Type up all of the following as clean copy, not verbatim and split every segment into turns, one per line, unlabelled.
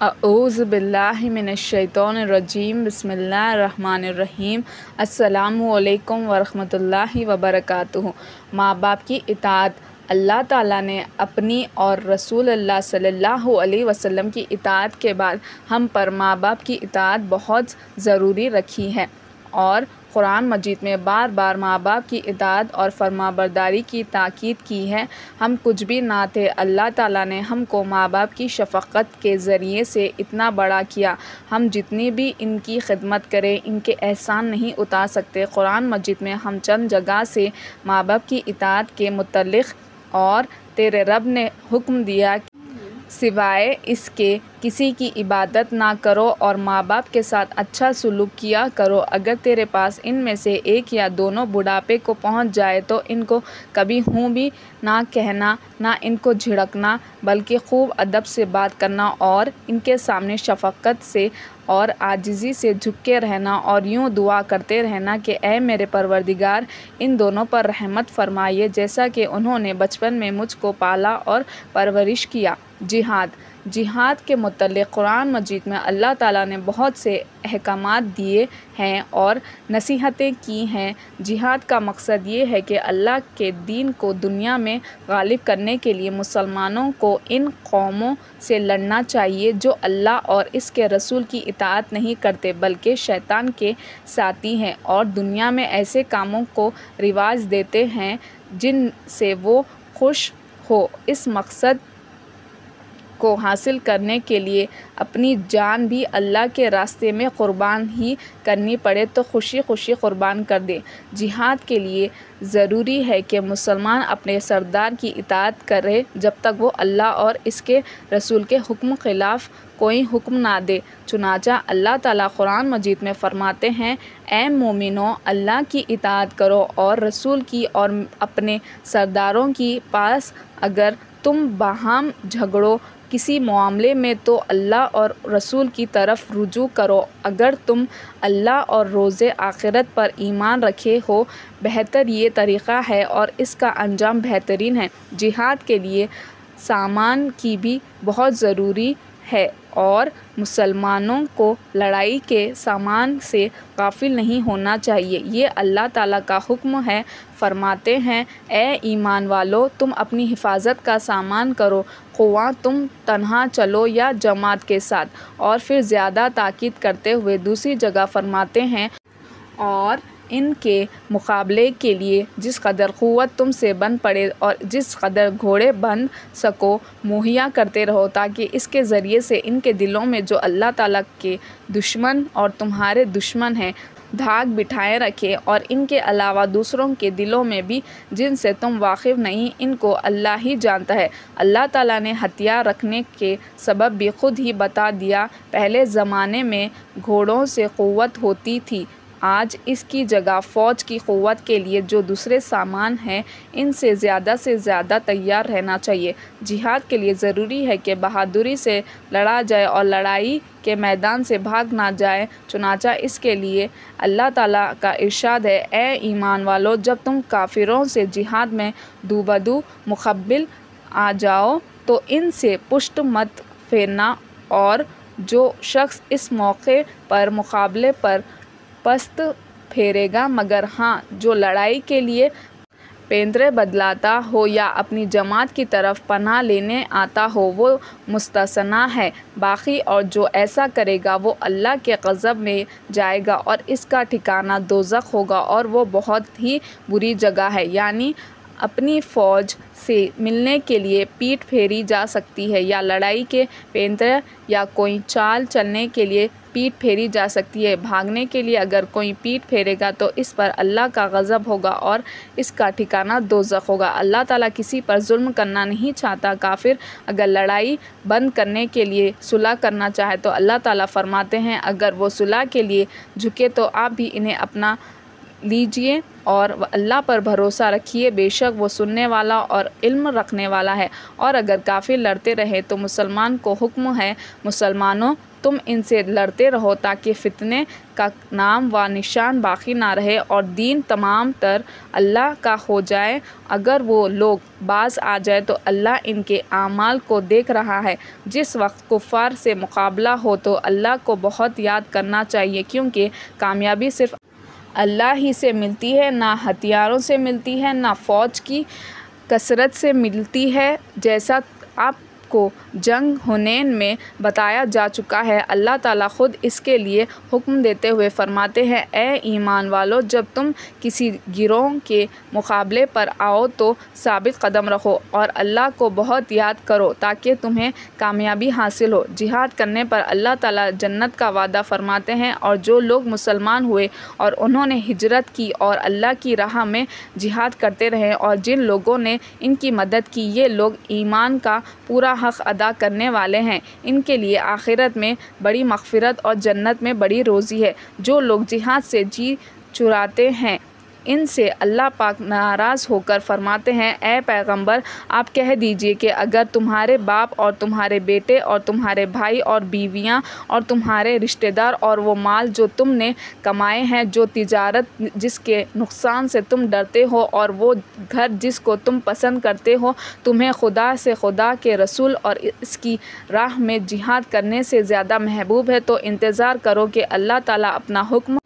اعوذ باللہ من الشیطان الرجیم بسم اللہ الرحمن الرحیم۔ السلام علیکم ورحمۃ اللہ وبرکاتہ۔ ماں باپ کی اطاعت اللہ تعالیٰ نے اپنی اور رسول اللہ صلی اللہ علیہ وسلم کی اطاعت کے بعد ہم پر ماں باپ کی اطاعت بہت ضروری رکھی ہے، اور قرآن مجید میں بار بار ماں باپ کی اطاعت اور فرمانبرداری کی تاکید کی ہے۔ ہم کچھ بھی نہ تھے، اللہ تعالیٰ نے ہم کو ماں باپ کی شفقت کے ذریعے سے اتنا بڑا کیا۔ ہم جتنی بھی ان کی خدمت کریں، ان کے احسان نہیں اتار سکتے۔ قرآن مجید میں ہم چند جگہ سے ماں باپ کی اطاعت کے متعلق اور تیرے رب نے حکم دیا سوائے اس کے کسی کی عبادت نہ کرو اور ماں باپ کے ساتھ اچھا سلوک کیا کرو۔ اگر تیرے پاس ان میں سے ایک یا دونوں بڑھاپے کو پہنچ جائے تو ان کو کبھی ہوں بھی نہ کہنا، نہ ان کو جھڑکنا، بلکہ خوب ادب سے بات کرنا اور ان کے سامنے شفقت سے اور عاجزی سے جھک کے رہنا، اور یوں دعا کرتے رہنا کہ اے میرے پروردگار، ان دونوں پر رحمت فرمائیے جیسا کہ انہوں نے بچپن میں مجھ کو پالا اور پرورش کیا۔ جہاد کے متعلق قرآن مجید میں اللہ تعالیٰ نے بہت سے احکامات دیے ہیں اور نصیحتیں کی ہیں۔ جہاد کا مقصد یہ ہے کہ اللہ کے دین کو دنیا میں غالب کرنے کے لیے مسلمانوں کو ان قوموں سے لڑنا چاہیے جو اللہ اور اس کے رسول کی اطاعت نہیں کرتے بلکہ شیطان کے ساتھی ہیں، اور دنیا میں ایسے کاموں کو رواج دیتے ہیں جن سے وہ خوش ہو۔ اس مقصد کو حاصل کرنے کے لیے اپنی جان بھی اللہ کے راستے میں قربان ہی کرنی پڑے تو خوشی خوشی قربان کر دے۔ جہاد کے لیے ضروری ہے کہ مسلمان اپنے سردار کی اطاعت کرے جب تک وہ اللہ اور اس کے رسول کے حکم خلاف کوئی حکم نہ دے۔ چنانچہ اللہ تعالیٰ قرآن مجید میں فرماتے ہیں، اے مومنو، اللہ کی اطاعت کرو اور رسول کی اور اپنے سرداروں کی پاس اگر تم باہم جھگڑو کسی معاملے میں تو اللہ اور رسول کی طرف رجوع کرو۔ اگر تم اللہ اور روز آخرت پر ایمان رکھے ہو، بہتر یہ طریقہ ہے اور اس کا انجام بہترین ہے۔ جہاد کے لیے سامان کی بھی بہت ضروری ہے اور مسلمانوں کو لڑائی کے سامان سے غافل نہیں ہونا چاہیے۔ یہ اللہ تعالیٰ کا حکم ہے۔ فرماتے ہیں، اے ایمان والو، تم اپنی حفاظت کا سامان کرو، خواہ تم تنہا چلو یا جماعت کے ساتھ۔ اور پھر زیادہ تاکید کرتے ہوئے دوسری جگہ فرماتے ہیں، اور ان کے مقابلے کے لیے جس قدر قوت تم سے بن پڑے اور جس قدر گھوڑے بن سکو مہیا کرتے رہو، تاکہ اس کے ذریعے سے ان کے دلوں میں جو اللہ تعالیٰ کے دشمن اور تمہارے دشمن ہیں دھاگ بٹھائے رکھے، اور ان کے علاوہ دوسروں کے دلوں میں بھی جن سے تم واقف نہیں، ان کو اللہ ہی جانتا ہے۔ اللہ تعالیٰ نے ہتھیار رکھنے کے سبب بھی خود ہی بتا دیا۔ پہلے زمانے میں گھوڑوں سے قوت ہوتی تھی، آج اس کی جگہ فوج کی قوت کے لیے جو دوسرے سامان ہیں ان سے زیادہ تیار رہنا چاہیے۔ جہاد کے لیے ضروری ہے کہ بہادری سے لڑا جائے اور لڑائی کے میدان سے بھاگ نہ جائے۔ چنانچہ اس کے لیے اللہ تعالیٰ کا ارشاد ہے، اے ایمان والو، جب تم کافروں سے جہاد میں دوبدو مقابل آ جاؤ تو ان سے پشت مت پھیرنا، اور جو شخص اس موقع پر مقابلے پر پشت پھیرے گا، مگر ہاں جو لڑائی کے لیے پیندرے بدلاتا ہو یا اپنی جماعت کی طرف پناہ لینے آتا ہو، وہ مستثنیٰ ہے۔ باقی اور جو ایسا کرے گا وہ اللہ کے غضب میں جائے گا اور اس کا ٹھکانہ دوزخ ہوگا، اور وہ بہت ہی بری جگہ ہے۔ یعنی اپنی فوج سے ملنے کے لیے پیٹھ پھیری جا سکتی ہے، یا لڑائی کے پیندرے یا کوئی چال چلنے کے لیے پیٹھ پھیری جا سکتی ہے۔ بھاگنے کے لیے اگر کوئی پیٹھ پھیرے گا تو اس پر اللہ کا غضب ہوگا اور اس کا ٹھکانہ دوزخ ہوگا۔ اللہ تعالیٰ کسی پر ظلم کرنا نہیں چاہتا۔ کافر اگر لڑائی بند کرنے کے لیے صلح کرنا چاہے تو اللہ تعالیٰ فرماتے ہیں، اگر وہ صلح کے لیے جھکے تو آپ بھی انہیں اپنا لیجئے اور اللہ پر بھروسہ رکھیے، بے شک وہ سننے والا اور علم رکھنے والا ہے۔ اور اگر کافر لڑتے رہے تو مسلمان کو حکم ہے، مسلمانوں تم ان سے لڑتے رہو تاکہ فتنے کا نام و نشان باقی نہ رہے اور دین تمام تر اللہ کا ہو جائے۔ اگر وہ لوگ باز آ جائے تو اللہ ان کے اعمال کو دیکھ رہا ہے۔ جس وقت کفار سے مقابلہ ہو تو اللہ کو بہت یاد کرنا چاہیے، کیونکہ کامیابی صرف اللہ ہی سے ملتی ہے، نہ ہتھیاروں سے ملتی ہے، نہ فوج کی کثرت سے ملتی ہے، جیسا آپ کو جنگ حنین میں بتایا جا چکا ہے۔ اللہ تعالیٰ خود اس کے لیے حکم دیتے ہوئے فرماتے ہیں، اے ایمان والو، جب تم کسی گروہ کے مقابلے پر آؤ تو ثابت قدم رہو اور اللہ کو بہت یاد کرو تاکہ تمہیں کامیابی حاصل ہو۔ جہاد کرنے پر اللہ تعالیٰ جنت کا وعدہ فرماتے ہیں، اور جو لوگ مسلمان ہوئے اور انہوں نے ہجرت کی اور اللہ کی راہ میں جہاد کرتے رہے اور جن لوگوں نے ان کی مدد کی، یہ لوگ ایمان کا پورا حق ادا کرنے والے ہیں، ان کے لیے آخرت میں بڑی مغفرت اور جنت میں بڑی روزی ہے۔ جو لوگ جہاد سے جی چراتے ہیں ان سے اللہ پاک ناراض ہو کر فرماتے ہیں، اے پیغمبر آپ کہہ دیجئے کہ اگر تمہارے باپ اور تمہارے بیٹے اور تمہارے بھائی اور بیویاں اور تمہارے رشتہ دار اور وہ مال جو تم نے کمائے ہیں، جو تجارت جس کے نقصان سے تم ڈرتے ہو اور وہ گھر جس کو تم پسند کرتے ہو تمہیں خدا سے، خدا کے رسول اور اس کی راہ میں جہاد کرنے سے زیادہ محبوب ہے تو انتظار کرو کہ اللہ تعالیٰ اپنا حکم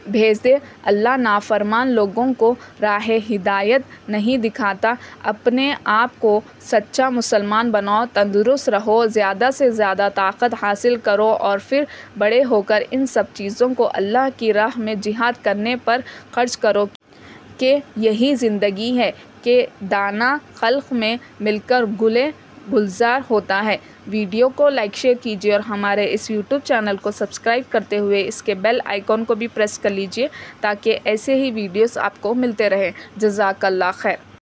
بھیج دے۔ اللہ نافرمان لوگوں کو راہ ہدایت نہیں دکھاتا۔ اپنے آپ کو سچا مسلمان بناؤ، تندرست رہو، زیادہ سے زیادہ طاقت حاصل کرو اور پھر بڑے ہو کر ان سب چیزوں کو اللہ کی راہ میں جہاد کرنے پر خرچ کرو، کہ یہی زندگی ہے کہ دانا خلق میں مل کر گلے گلزار ہوتا ہے۔ ویڈیو کو لائک شیئر کیجیے اور ہمارے اس یوٹیوب چینل کو سبسکرائب کرتے ہوئے اس کے بیل آئیکن کو بھی پریس کر لیجیے تاکہ ایسے ہی ویڈیوز آپ کو ملتے رہیں۔ جزاک اللہ خیر۔